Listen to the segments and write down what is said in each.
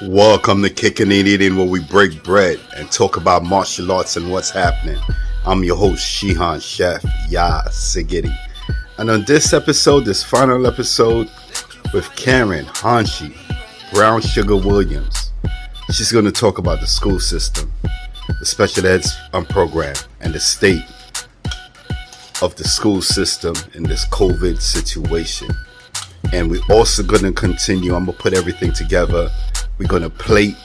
Welcome to Kicking and Eating, where we break bread and talk about martial arts and what's happening. I'm your host, Shihan Chef Ya Sigidi. And on this episode, this final episode, with Karen Hanshi, Brown Sugar Williams, she's going to talk about the school system, the special ed program, and the state of the school system in this COVID situation. And we're also going to continue. I'm going to put everything together. We're going to plate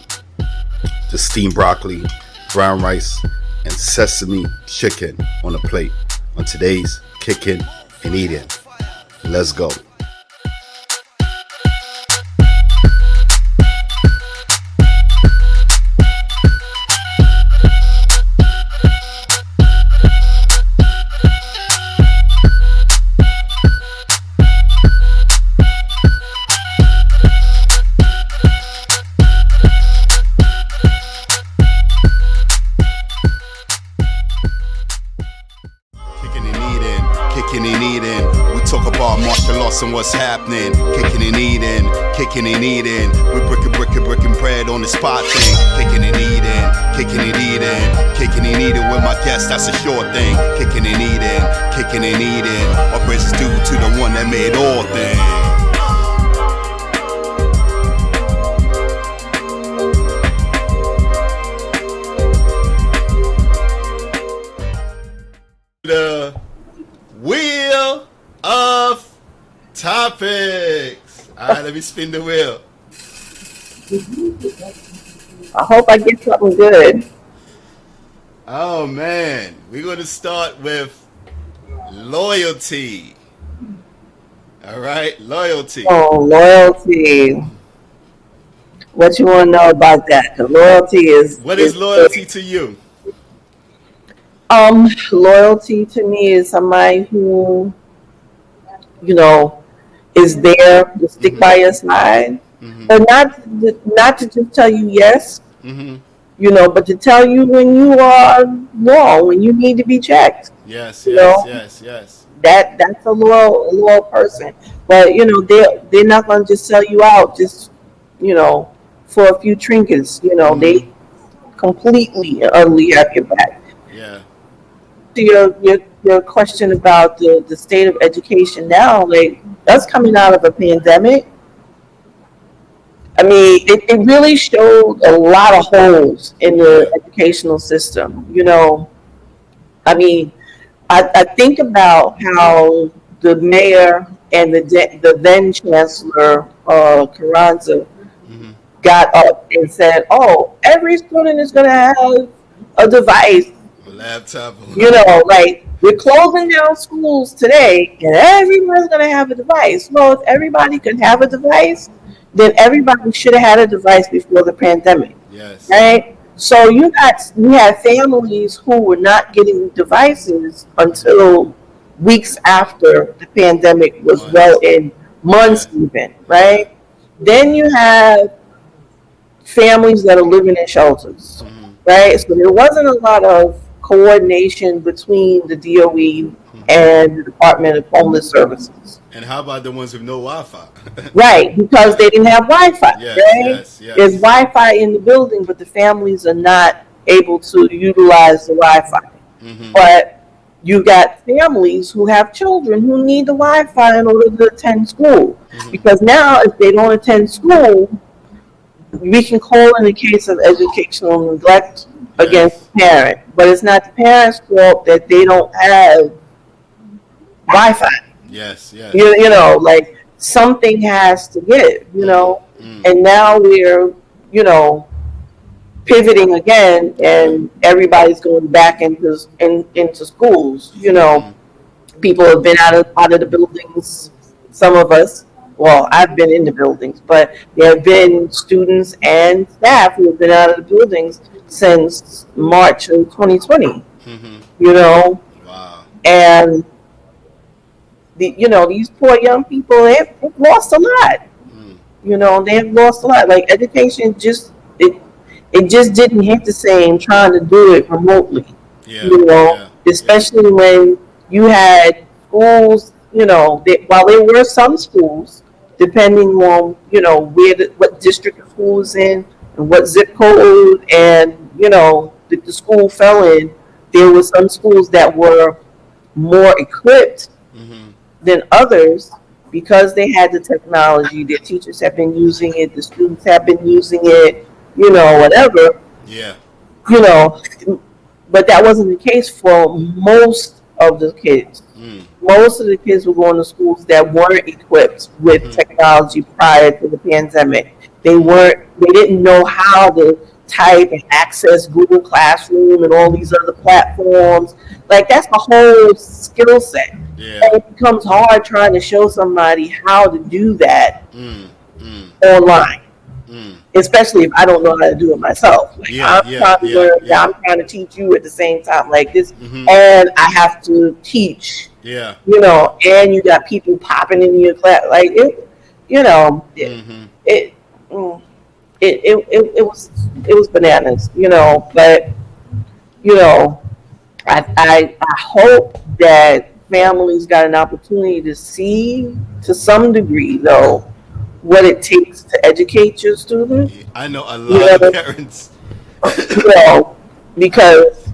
the steamed broccoli, brown rice, and sesame chicken on a plate on today's Kicking and Eating. Let's go. And what's happening, kicking and eating, we're bricking bread on the spot thing, kicking and eating with my guests, that's a sure thing, kicking and eating, our praise is due to the one that made all things. The wheel of topics. All right, let me spin the wheel. I hope I get something good. Oh man, we're going to start with loyalty. All right, loyalty. Oh, loyalty. What you want to know about that? The loyalty is. What is loyalty to you? Loyalty to me is somebody who, is there to stick by your side, but not to just tell you yes, but to tell you when you are wrong, when you need to be checked. Yes. That's a loyal person. But they're not going to just sell you out just for a few trinkets. They completely and utterly have your back. Yeah. To your question about the state of education now, like us coming out of a pandemic, I mean, it really showed a lot of holes in the educational system. I mean, I think about how the mayor and the then chancellor Carranza got up and said, "Oh, every student is going to have a device." Laptop. Like we're closing down schools today and everyone's going to have a device. Well, if everybody could have a device, then everybody should have had a device before the pandemic. Yes. Right? So we had families who were not getting devices until weeks after the pandemic was well in, months even, right? Then you have families that are living in shelters, right? So there wasn't a lot of coordination between the DOE and the Department of Homeless Services. And how about the ones with no Wi-Fi? Right, because they didn't have Wi-Fi, yes, right? Yes. There's Wi-Fi in the building, but the families are not able to utilize the Wi-Fi. But you got families who have children who need the Wi-Fi in order to attend school. Because now if they don't attend school, we can call in a case of educational neglect against the parent, but it's not the parent's fault that they don't have Wi-Fi. Yes. Like something has to give, and now we're, pivoting again, and everybody's going back into schools. People have been out of the buildings. Some of us. Well, I've been in the buildings, but there have been students and staff who have been out of the buildings since March of 2020. Wow. And these poor young people, they've lost a lot. They have lost a lot. Like education, it just didn't hit the same trying to do it remotely. Especially when you had schools. While there were some schools depending on, what district the school was in and what zip code, and, the school fell in. There were some schools that were more equipped Mm-hmm. than others because they had the technology. Their teachers have been using it, the students have been using it, whatever, Yeah. you know. But that wasn't the case for most of the kids. Mm. Most of the kids were going to schools that weren't equipped with Mm-hmm. technology prior to the pandemic. Mm. They didn't know how to type and access Google Classroom and all these other platforms. Like, that's a whole skill set. Yeah. And it becomes hard trying to show somebody how to do that Mm. Mm. online, Mm. especially if I don't know how to do it myself. Like, Yeah. I'm Yeah. trying to Yeah. learn, Yeah. I'm trying to teach you at the same time, like this, Mm-hmm. and I have to teach, Yeah. Yeah. and you got people popping in your class, like it, you know, it, Mm-hmm. it, mm, it was bananas, but you know, I hope that families got an opportunity to see, to some degree, though, what it takes to educate your student. Yeah, I know a You lot of know, parents. you know, I know, because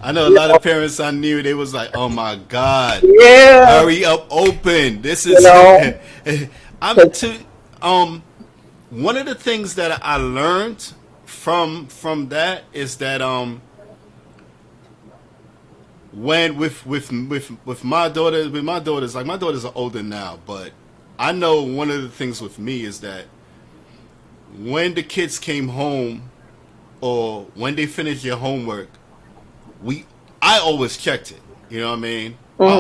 I know a you lot of know, parents I knew. They was like, "Oh my God, yeah, hurry up, open! This you is." know, I'm 'cause- to one of the things that I learned from that is that when with my daughter, with my daughters, like my daughters are older now, but I know one of the things with me is that when the kids came home or when they finished their homework, we I always checked it. You know what I mean? mhm. I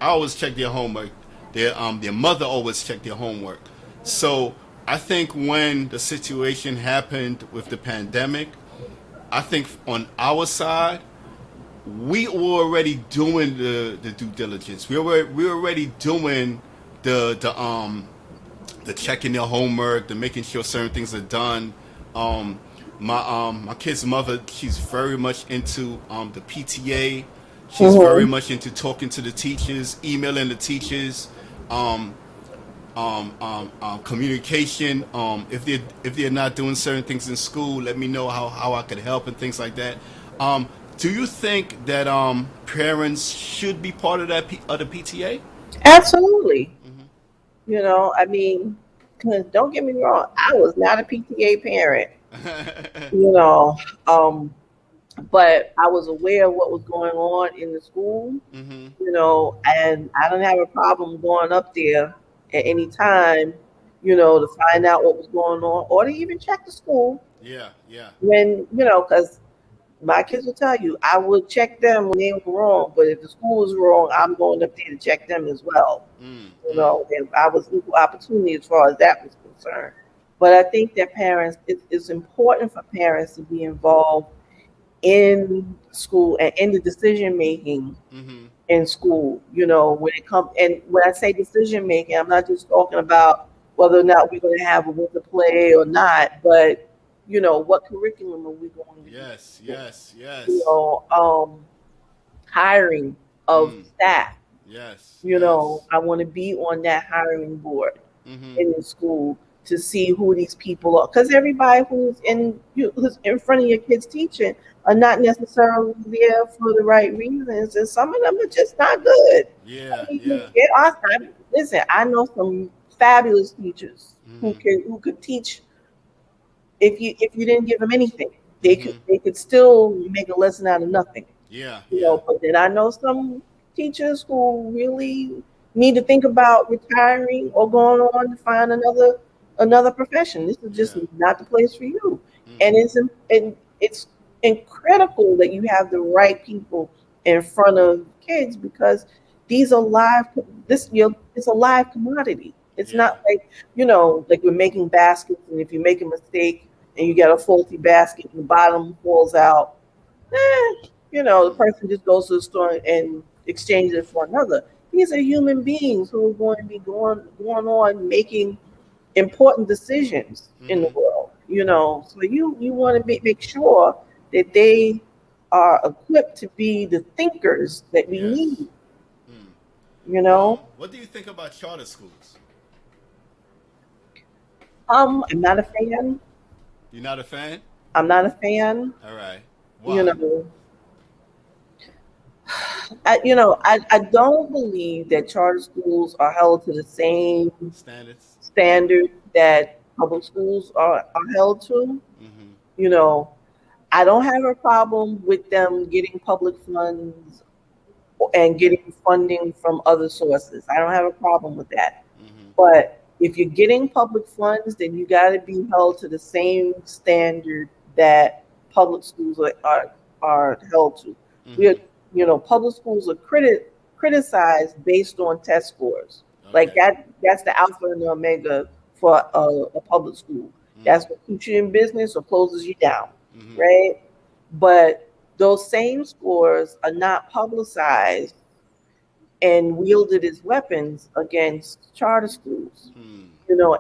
always checked their homework. Their mother always checked their homework. So I think when the situation happened with the pandemic, I think on our side, we were already doing the due diligence. We were already doing the checking their homework, the making sure certain things are done. Um, my kid's mother, she's very much into the PTA. She's very Mhm. much into talking to the teachers, emailing the teachers, um, communication. If they're not doing certain things in school, let me know how I could help and things like that. Do you think that parents should be part of of the PTA? Absolutely. Mm-hmm. I mean, 'cause don't get me wrong, I was not a PTA parent. You know, um, but I was aware of what was going on in the school. Mm-hmm. And I don't have a problem going up there at any time, to find out what was going on or to even check the school Yeah, yeah. when, because my kids will tell you, I would check them when they were wrong, but if the school was wrong, I'm going up there to check them as well. Mm, mm. And I was equal opportunity as far as that was concerned. But I think that it's important for parents to be involved in school and in the decision making Mm-hmm. in school. When it comes, and when I say decision making, I'm not just talking about whether or not we're going to have a winter play or not, but what curriculum are we going to use? Yes, yes, You yes. know, hiring of Mm. staff. Yes, yes. I want to be on that hiring board Mm-hmm. in the school to see who these people are, because everybody who's in front of your kids teaching are not necessarily there for the right reasons, and some of them are just not good. Yeah, I mean, yeah. listen, I know some fabulous teachers Mm-hmm. who could teach if you didn't give them anything. Mm-hmm. They could still make a lesson out of nothing. Yeah, yeah. But then I know some teachers who really need to think about retiring or going on to find another profession. This is just Yeah. not the place for you. And Mm-hmm. it's critical that you have the right people in front of kids, because these are live. It's a live commodity. It's Yeah. not like we're making baskets, and if you make a mistake and you get a faulty basket and the bottom falls out, the Mm. person just goes to the store and exchanges it for another. These are human beings who are going to be going on making important decisions in the Mm-hmm. world. So you want to make sure that they are equipped to be the thinkers that we Yes. need. Mm. You know, What do you think about charter schools? I'm not a fan. You're not a fan? I'm not a fan. All right. You Why? know, I don't believe that charter schools are held to the same Standards? standard that public schools are held to. Mm-hmm. You know, I don't have a problem with them getting public funds and getting funding from other sources. I don't have a problem with that. Mm-hmm. But if you're getting public funds, then you got to be held to the same standard that public schools are held to. We are, Mm-hmm. public schools are criticized based on test scores. Like Okay. that's the alpha and the omega for a public school. Mm. That's what keeps you in business or closes you down, Mm-hmm. right? But those same scores are not publicized and wielded as weapons against charter schools. Mm.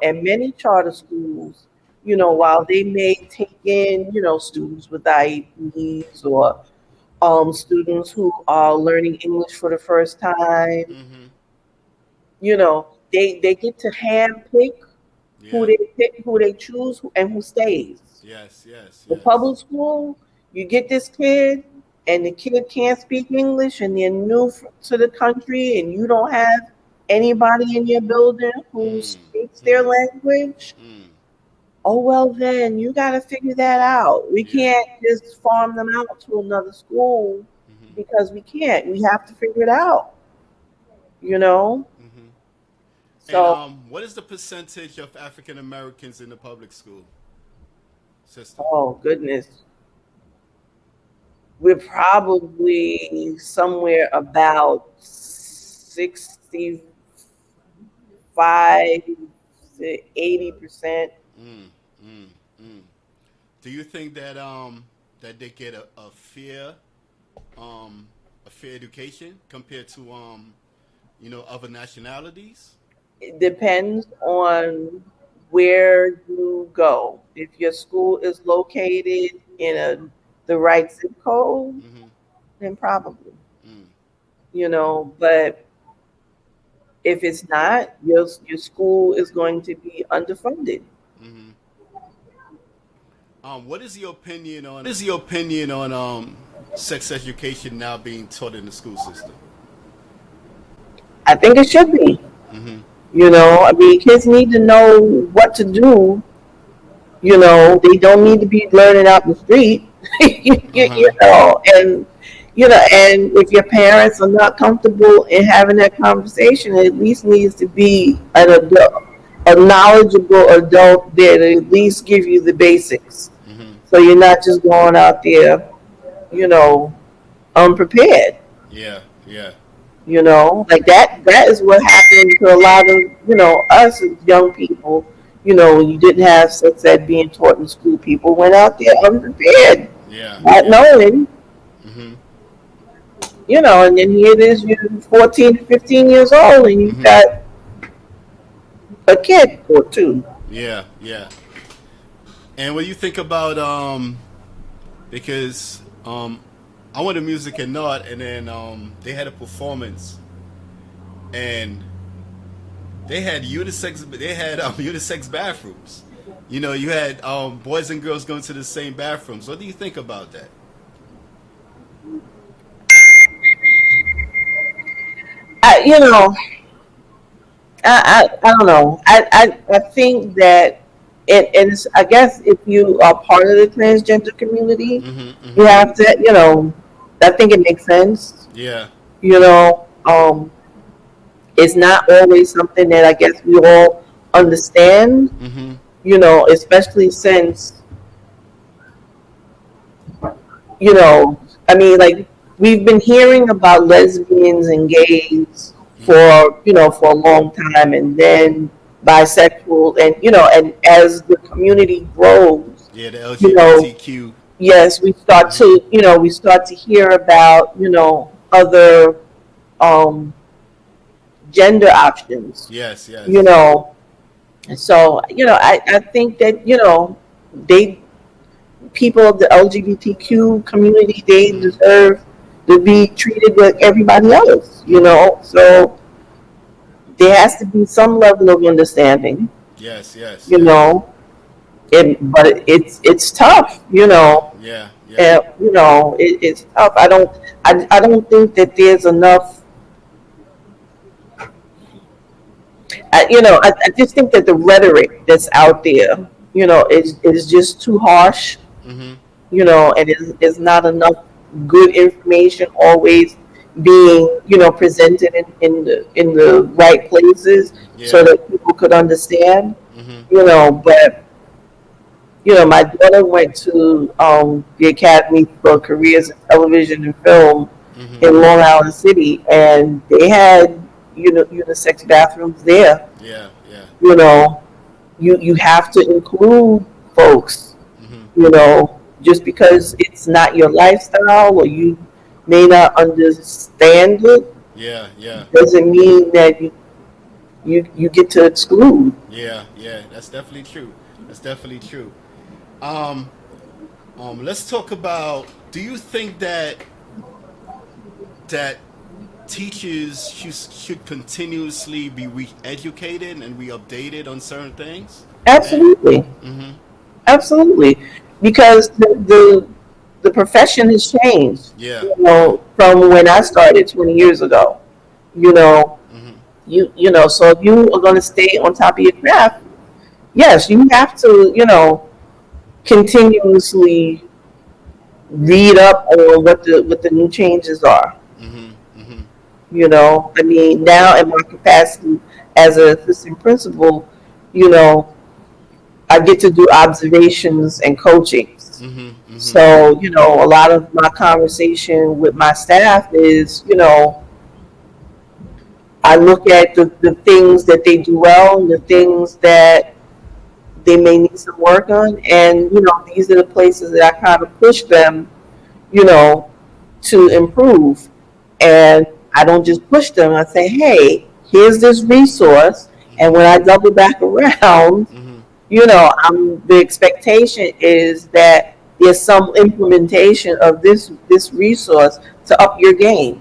And many charter schools, while they may take in, students with IEPs or students who are learning English for the first time, Mm-hmm. they get to handpick Yeah. who they choose, and who stays. Yes, yes, The yes. public school, you get this kid, and the kid can't speak English, and they're new to the country, and you don't have anybody in your building who Mm. speaks their Mm. language. Mm. Oh, well, then you got to figure that out. We Yeah. can't just farm them out to another school Mm-hmm. because we can't. We have to figure it out, you know? Mm-hmm. And So, what is the percentage of African Americans in the public school system? oh, goodness. We're probably somewhere about 65 to 80%. Mm. Mm. Mm. Do you think that that they get um a fair education compared to other nationalities? It depends on where you go. If your school is located in the right zip code, Mm-hmm. then probably, Mm. but if it's not, your school is going to be underfunded. Mm-hmm. What is your opinion on sex education now being taught in the school system? I think it should be. Mm-hmm. I mean, kids need to know what to do. They don't need to be learning out in the street. Uh-huh. And if your parents are not comfortable in having that conversation, it at least needs to be an adult, a knowledgeable adult there to at least give you the basics. Mm-hmm. So you're not just going out there, you know, unprepared. Yeah, yeah. Like that is what happened to a lot of, us as young people. When you didn't have sex ed being taught in school, people went out there unprepared, Yeah, not yeah. knowing, Mm-hmm. and then here it is, you're 14 to 15 years old, and you've Mm-hmm. got a kid or two. Yeah, yeah. And what do you think about because I went to music and art, and then they had a performance, and they had unisex bathrooms. You had boys and girls going to the same bathrooms. What do you think about that? I, you know, I don't know. I think that I guess if you are part of the transgender community, Mm-hmm. you Mm-hmm. have to, I think it makes sense. Yeah. You know, um, it's not always something that I guess we all understand. Mm-hmm. Especially since, I mean, like we've been hearing about lesbians and gays Mm-hmm. for a long time, and then bisexual, and and as the community grows, Yeah, the you know, LGBTQ. yes, Mm-hmm. we start to hear about other um, gender options, Yes, you yes. know. So I think that they people of the LGBTQ community, they Mm-hmm. deserve to be treated like everybody else. Mm-hmm. So there has to be some level of understanding. Yes, yes, you yes. know, but it's tough, Yeah, yeah, yeah. and it's tough. I don't think that there's enough. I just think that the rhetoric that's out there, is just too harsh, Mhm. and is not enough good information always being, presented in the right places so Yeah. that people could understand, Mhm. but my daughter went to the Academy for Careers in Television and Film Mhm. in Long Island City, and they had unisex bathrooms there. Yeah, yeah. You know, you have to include folks. Mhm. Just because it's not your lifestyle or you may not understand it Yeah, yeah. doesn't mean that you get to exclude. Yeah, yeah. That's definitely true. That's definitely true. Um, let's talk about. Do you think that teachers should continuously be re-educated and re-updated on certain things? And Absolutely. mm-hmm. Absolutely, because the profession has changed. Yeah, yeah. From when I started 20 years ago. You know, Mm-hmm. so if you are going to stay on top of your craft, yes, you have to, continuously read up on what the new changes are. Mm-hmm. Mm-hmm. I mean, now in my capacity as an assistant principal, you know, I get to do observations and coachings. Mm-hmm. Mm-hmm. So, a lot of my conversation with my staff is, I look at the things that they do well and the things that they may need some work on. And, these are the places that I kind of push them, you know, to improve. And I don't just push them. I say, hey, here's this resource. And Mm-hmm. when I double back around, Mm-hmm. the expectation is that there's some implementation of this resource to up your game.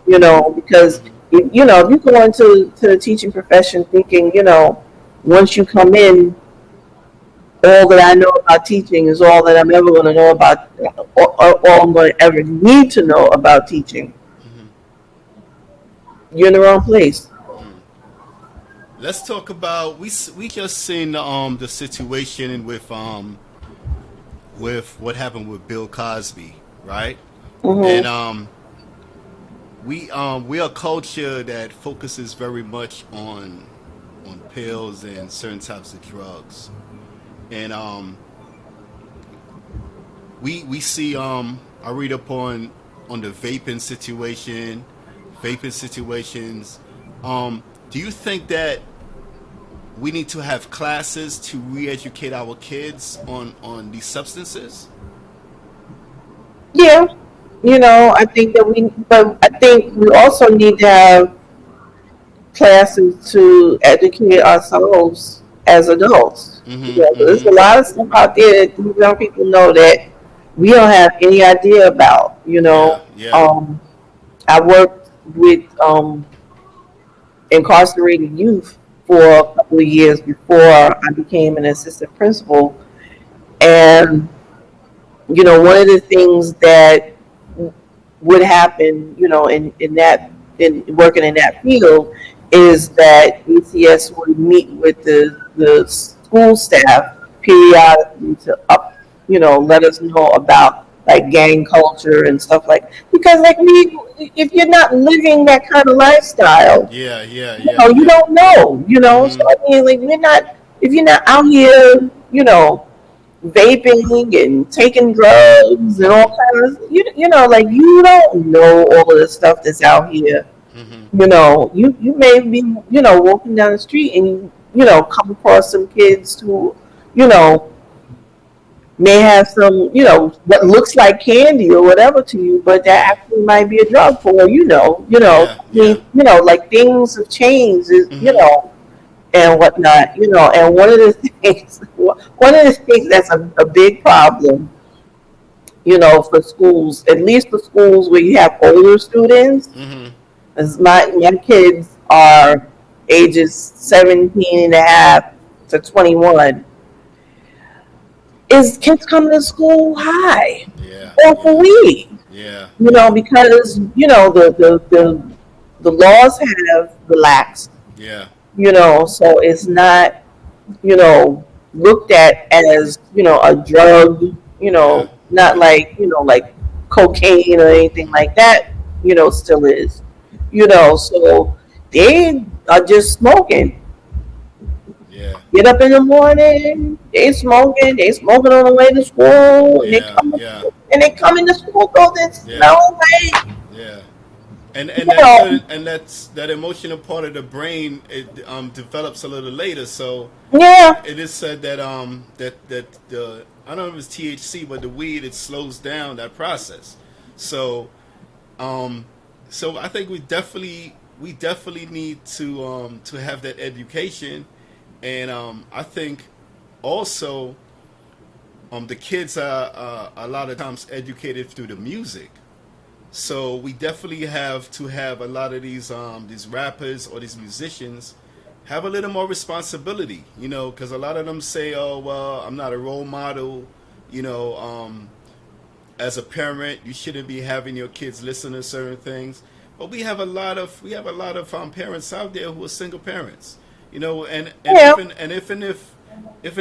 Because Mm-hmm. if you go into the teaching profession thinking, once you come in, all that I know about teaching is all that I'm ever going to know about, or all I'm going to ever need to know about teaching. Mm-hmm. You're in the wrong place. Mm. Let's talk about we just seen the situation with what happened with Bill Cosby, right? And Hmm. we are a culture that focuses very much on pills and certain types of drugs, and we see I read up on the vaping situations. Do you think that we need to have classes to re-educate our kids on these substances? Yeah, I think we also need to have classes to educate ourselves as adults. Mm-hmm. There's Mm-hmm. a lot of stuff out there that these young people know that we don't have any idea about. Yeah. Yeah. I worked with incarcerated youth for a couple of years before I became an assistant principal, and one of the things that would happen, in working in that field, is that ACS would meet with the school staff periodically to let us know about like gang culture and stuff like, because like if you're not living that kind of lifestyle, Yeah. Yeah. Yeah. you Yeah. don't know, so Mm-hmm. I mean, like, if you're not out here, vaping and taking drugs and all Mm-hmm. kinds of, like, you don't know all of the stuff that's out here. Mm-hmm. You may be, walking down the street and come across some kids who, you know, may have some, what looks like candy or whatever to you, but that Yeah. actually might be a drug for all Yeah. I Yeah. mean, like things have changed, Mm-hmm. and whatnot, and one of the things that's a big problem, for schools, at least for schools where you have older students, Mm-hmm. as my kids are ages 17 and a half, to 21 is kids coming to school high Yeah. or for Yeah. weed. Yeah. Yeah. Because the laws have relaxed. Yeah. So it's not looked at as a drug. Yeah. Not Yeah. like cocaine or anything Mhm. like that. Still is. So they are just smoking. Yeah. Get up in the morning, they smoking. They smoking on the way to school, and Yeah. Yeah. they come into school buildings Yeah. smelling like Yeah. And you that know, good and that's that emotional part of the brain, it develops a little later. So yeah, it is said that that the, I don't know if it's THC, but the weed, it slows down that process. So um so I think we definitely need to have that education. And I think also the kids are a lot of times educated through the music. So we definitely have to have a lot of these rappers or these musicians have a little more responsibility, because a lot of them say, "Oh, well, I'm not a role model," you know. As a parent, you shouldn't be having your kids listen to certain things. But we have a lot of parents out there who are single parents, and yeah. if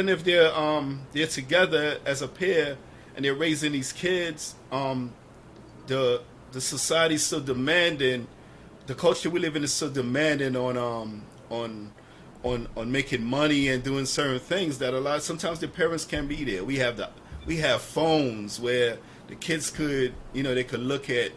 they're together as a pair and they're raising these kids, the the society's so demanding, the culture we live in is so demanding on on making money and doing certain things that a lot sometimes the parents can't be there. We have phones where the kids could they could look at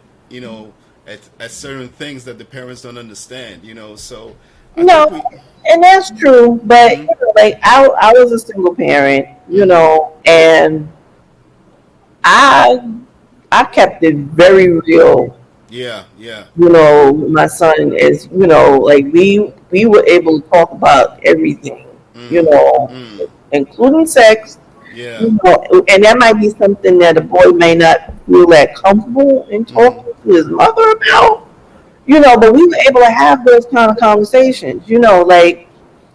at certain things that the parents don't understand. So I No, think we. and that's true. But Mhm. like I was a single parent, Mhm. and I I kept it very real. Yeah. Yeah. My son is, like we were able to talk about everything, you Mm. know, Mm. including sex. Yeah. And that might be something that a boy may not feel that comfortable in Mhm. talking to his mother about. But we were able to have those kind of conversations, like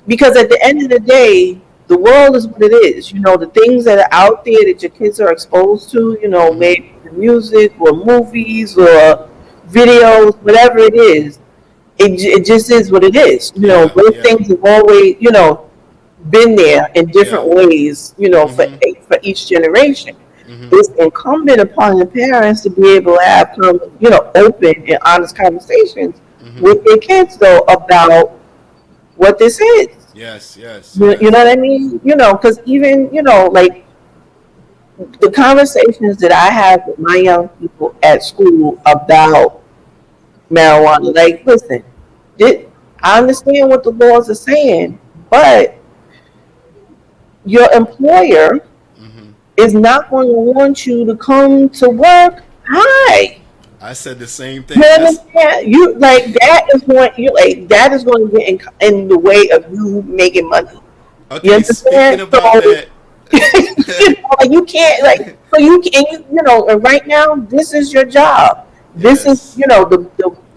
because at the end of the day, the world is what it is. The things that are out there that your kids are exposed to, Mhm. maybe the music or movies or videos, whatever it is, it just is what it is. Yeah. Those Yeah. things have always, been there in different Yeah. ways, Mhm. for each generation. Mhm. It's incumbent upon the parents to be able to have open and honest conversations Mhm. with their kids though about what this is. Yes. Yes. You know Yes. what I mean? Because even like the conversations that I have with my young people at school about marijuana, like, listen, I understand what the laws are saying, but your employer Mhm. is not going to want you to come to work high. I said the same You thing. That's understand? You like that is going to get in the way of you making money. You okay. Speaking understand? about that. Like you can't like so you can and right now this is your job. This is Yes.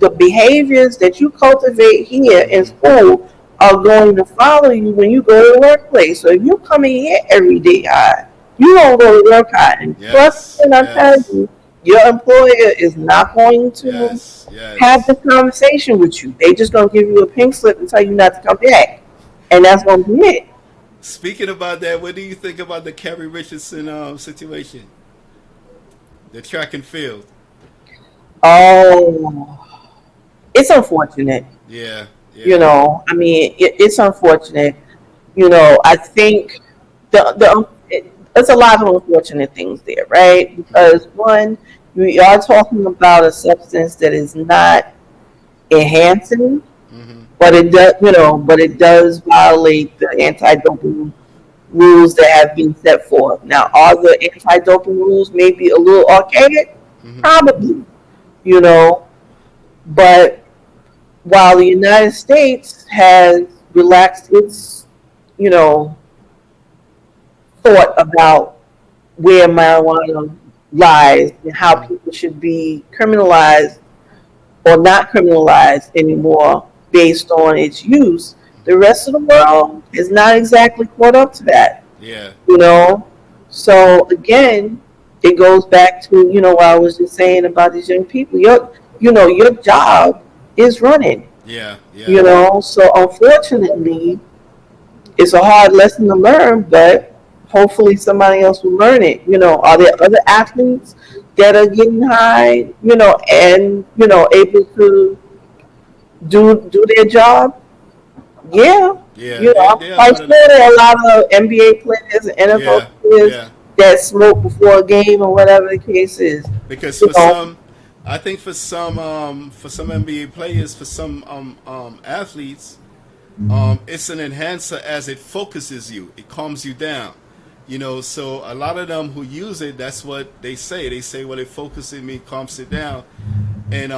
the behaviors that you cultivate here in Mhm. school are going to follow you when you go to the workplace. So if you come in here every day high, you won't go to work high. And trust me Yes. when I tell Yes. you, your employer is not going to Yes. have Yes. this conversation with you. They just gonna give you a pink slip and tell you not to come back. And that's gonna be it. Speaking about that, what do you think about the Kerry Richardson situation? The track and field. Oh, it's unfortunate. Yeah. Yeah. I mean, it's unfortunate. I think it's a lot of unfortunate things there, right? Mhm. Because one, we are talking about a substance that is not enhancing, Mhm. but it does violate the anti-doping rules that have been set forth. Now, are the anti-doping rules maybe a little archaic? Mhm. Probably, you know, but while the United States has relaxed its, you know, thought about where marijuana lies and how Mhm. people should be criminalized or not criminalized anymore based on its use, The rest of the world is not exactly caught up to that, Yeah. you know. So again, it goes back to, what I was just saying about these young people. Your job is running, Yeah. Yeah. So unfortunately, it's a hard lesson to learn, but hopefully somebody else will learn it. Are there other athletes that are getting high, and able to do their job? Yeah. Yeah. There, I'm there are a quite lot of sure there are a lot of NBA players and NFL yeah. players Yeah. that smoke before a game or whatever the case is. Because You for know, some, I think for some NBA players, for some athletes, it's an enhancer as it focuses you. It calms you down. So a lot of them who use it, that's what they say. They say, well, it focuses me, calms it down. And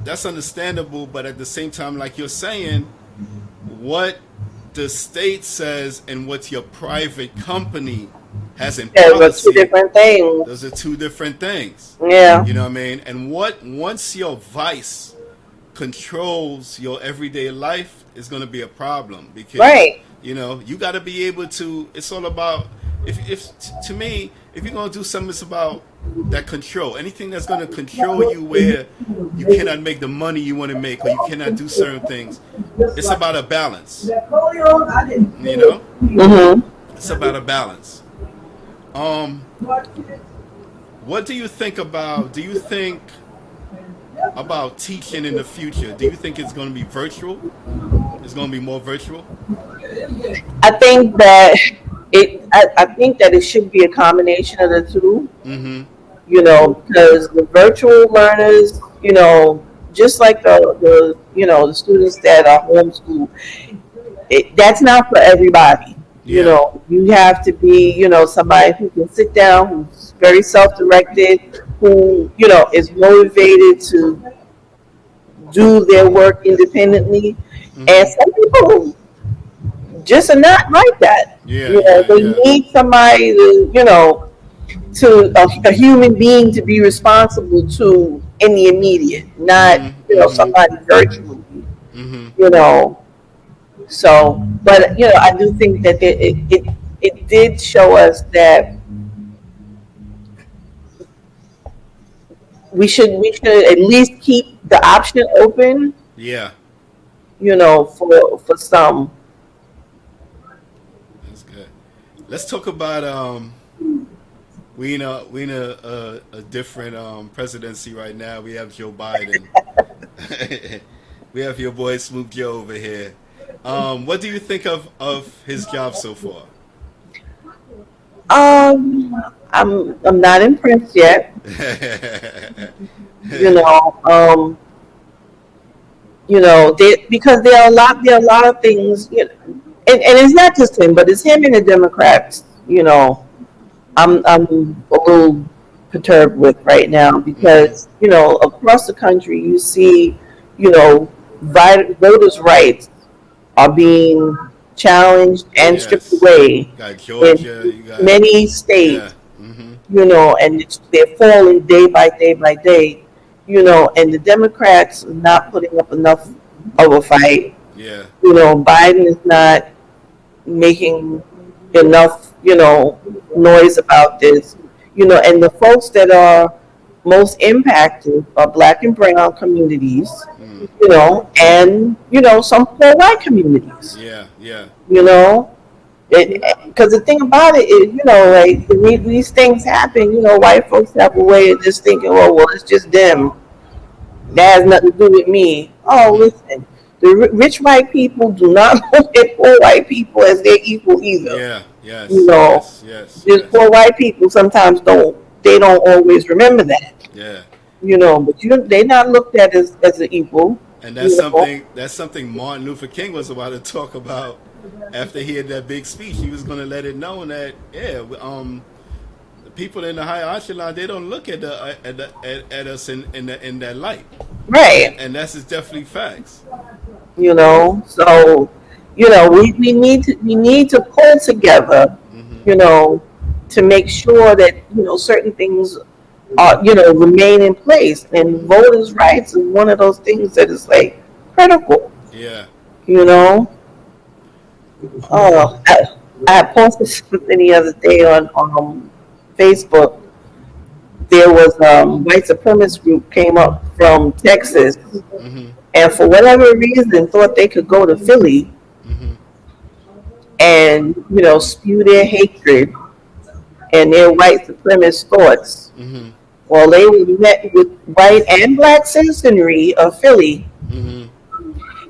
that's understandable, but at the same time, like you're saying, what the state says and what your private company has in yeah, but two policy, different things. those are two different things. Yeah. You know what I mean? And what once your vice controls your everyday life is going to be a problem because Right. you got to be able to. It's all about if to me, if you're going to do something, it's about that control. Anything that's going to control you, where you cannot make the money you want to make, or you cannot do certain things. It's about a balance. You know, Mm-hmm. it's about a balance. Um, what do you think about? Do you think about teaching in the future? Do you think it's going to be virtual? It's going to be more virtual? I think that I think that it should be a combination of the two. Mm-hmm. Because the virtual learners, just like the students that are homeschooled, that's not for everybody. Yeah. You have to be, somebody who can sit down, who's very self-directed, who, is motivated to do their work independently. And Mm-hmm. some people just are not like that. Yeah. Yeah. They Yeah. need somebody to a human being to be responsible to in the immediate, not Mm-hmm. Mm-hmm. somebody virtually. Mm-hmm. You know, so but I do think that it did show us that we should at least keep the option open. Yeah. For some. That's good. Let's talk about we in a different presidency right now. We have Joe Biden. We have your boy Smoop Joe over here. What do you think of his job so far? I'm not impressed yet. You know, because there are a lot of things, and it's not just him, but it's him and the Democrats. I'm a little perturbed with right now Mm-hmm. because across the country you see you know voters' rights are being challenged and stripped Yes. away You got in Georgia. You got many yeah. states. Mm-hmm. And they're falling day by day by day. And the Democrats are not putting up enough of a fight. Yeah. Biden is not making enough, noise about this. And the folks that are most impacted are black and brown communities, Mm. and, some poor white communities, Yeah. Yeah. you know. Because the thing about it is, like when these things happen, white folks have a way of just thinking, well, it's just them. That has nothing to do with me. Oh, Mm-hmm. listen, the rich white people do not look at poor white people as their equal either. Yeah. You Yes. know, Yes. Yes. just Yes. poor white people sometimes they don't always remember that. Yeah. But they're not looked at as an equal. And You know, that's something Martin Luther King was about to talk about after he had that big speech. He was going to let it know that the people in the high echelon, they don't look at us in that light, right? and that's just definitely facts. So we need to pull together. Hmm. You know, to make sure that certain things remain in place. And voters' rights is one of those things that is like critical. Yeah. You know, Oh, I posted something the other day on Facebook. There was white supremacist group came up from Texas, Mhm. and for whatever reason thought they could go to Philly Mhm. and spew their hatred and their white supremacist thoughts. Mhm. Well, they were met with white and black citizenry of Philly, Mhm.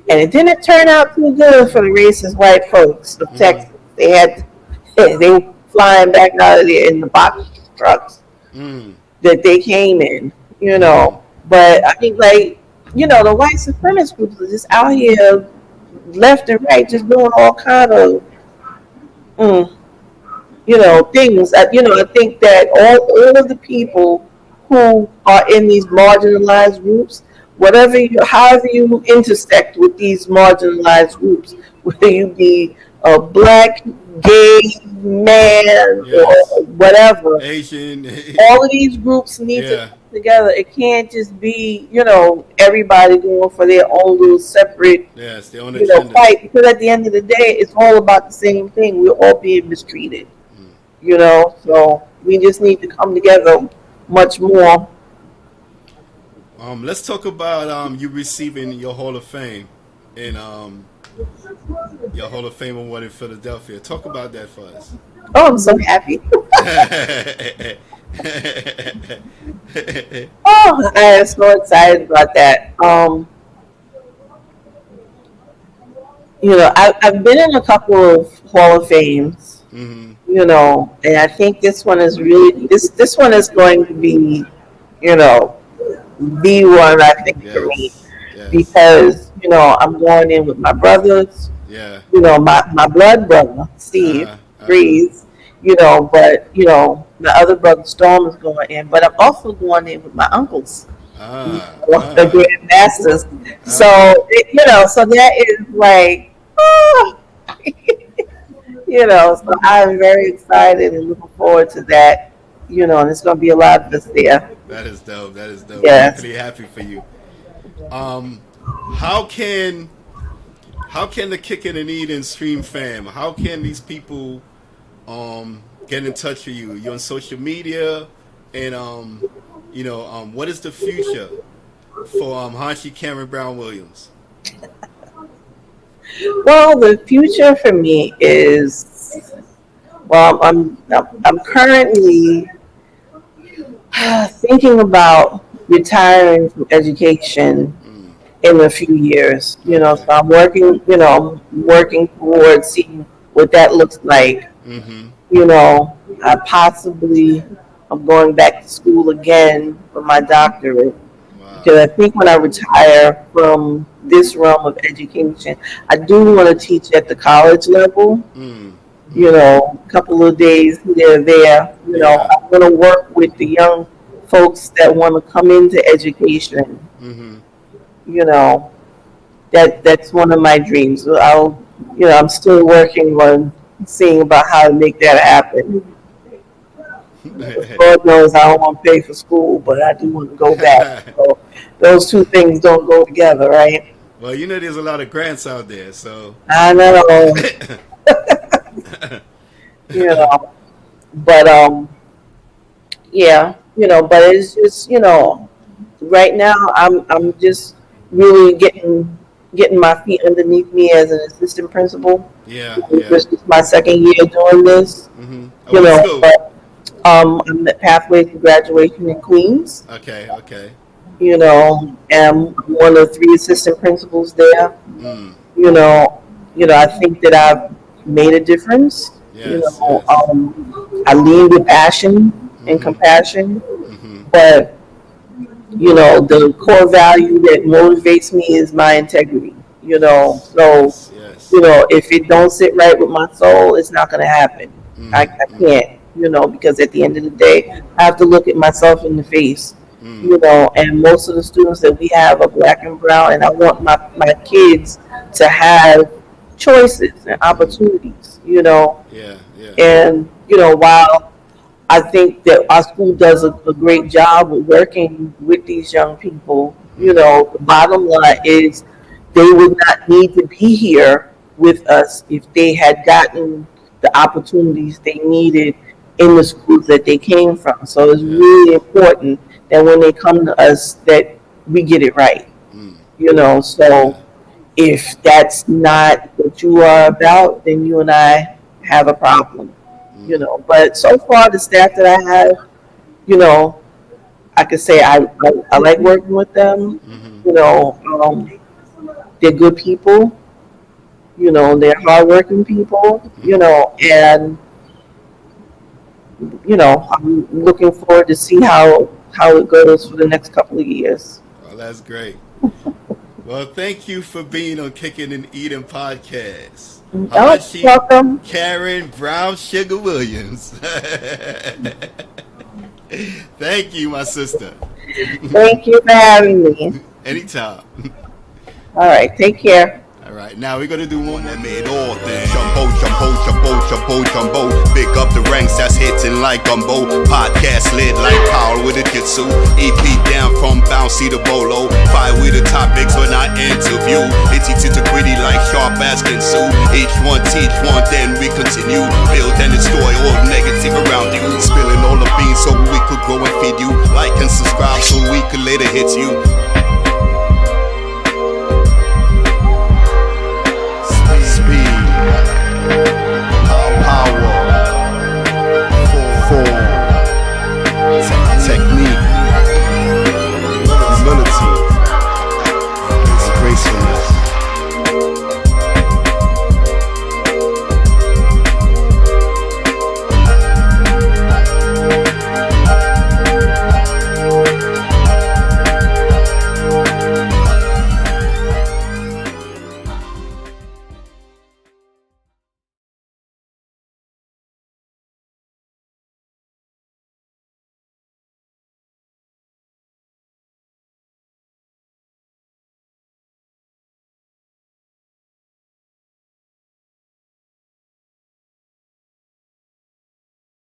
and it didn't turn out too good for the racist white folks of Mhm. Texas. They were flying back out of there in the box trucks Mhm. that they came in, you Mhm. know. But I think, like, the white supremacist groups are just out here left and right, just doing all kind of mm, things. I think that all of the people who are in these marginalized groups, however you intersect with these marginalized groups, whether you be a black, gay man Yes. or whatever, Asian. all of these groups need to Yeah. come together. It can't just be, everybody going for their own little separate, Yes. Their own agendas. fight. Because at the end of the day, it's all about the same thing. We're all being mistreated, Mm. Yeah. So we just need to come together much more. Let's talk about you receiving your Hall of Fame and your Hall of Fame award in Philadelphia. Talk about that for us. Oh, I'm so happy. Oh, I am so excited about that. I've been in a couple of Hall of Fames, Mhm. and I think this one is really this one is going to be, you know, the one I think for me Yes. Yes. because I'm going in with my brothers, Yeah. my blood brother Uh Steve huh. Uh huh. Breeze, but the other brother Storm is going in, but I'm also going in with my uncles, Ah. the Ah. grandmasters. So Ah. so that is like. ah, so I'm very excited and looking forward to that. And it's going to be a lot of us there. That is dope. That is dope. Yes. Definitely happy for you. Um, how can the Kicking and Eating Stream fam? How can these people get in touch with you? You're on social media, and what is the future for Hanshi Cameron Brown Williams? Well, the future for me is, well, I'm currently thinking about retiring from education Mm, in a few years. So okay. I'm working towards seeing what that looks like. Mm-hmm. I possibly am going back to school again for my doctorate because Wow. I think when I retire from this realm of education, I do want to teach at the college level. Mm, mm, A couple of days here or there. yeah. I want to work with the young folks that want to come into education. Mm-hmm. You know, that's one of my dreams. I'm still working on seeing about how to make that happen. Lord knows I don't want to pay for school, but I do want to go back. So those two things don't go together, right? Well, there's a lot of grants out there, so. I know, you know, but yeah, but it's just right now I'm just really getting my feet underneath me as an assistant principal. Yeah, yeah. This is my second year doing this, Mm-hmm. What school? but I'm at Pathways to Graduation in Queens. Okay, okay. And I'm one of three assistant principals there. Mm. You know, I think that I've made a difference. Yes, yes. I lead with passion and Mm-hmm. compassion, Mm-hmm. but the core value that motivates me is my integrity. Yes, So yes, yes. if it don't sit right with my soul, it's not going to happen. I Mm-hmm. Mm-hmm. can't, because at the end of the day, I have to look at myself in the face. Mm. And most of the students that we have are black and brown, and I want my kids to have choices and Mm. opportunities. Yeah, yeah. And while I think that our school does a great job of working with these young people. Mm-hmm. The bottom line is they would not need to be here, with us if they had gotten the opportunities they needed in the schools that they came from. So it's really Yes. important that when they come to us that we get it right. Mm. So Yeah. if that's not what you are about, then you and I have a problem. Mm. But so far, the staff that I have, you know, I could say I like working with them. Mm-hmm. You know, they're good people. They're hardworking people. Mm-hmm. And I'm looking forward to see how it goes for the next couple of years. Well, that's great. Well, thank you for being on Kicking and Eating podcast. Oh, Hanshi welcome. Karen Brown Sugar Williams. Thank you, my sister. Thank you for having me. Anytime. All right, take care. All right, now we're gonna do one That that made made all things. Jumbo. Big up the ranks that's hitting like gumbo. Podcast lit like power with a jitsu. EP down from bouncy to bolo. Five with the topics when I interview. It's easy to gritty like sharp as Ginsu. Each one teach one, then we continue. Build and destroy all negative around you. Spilling all the beans so we could grow and feed you. Like and subscribe so we could later hit you.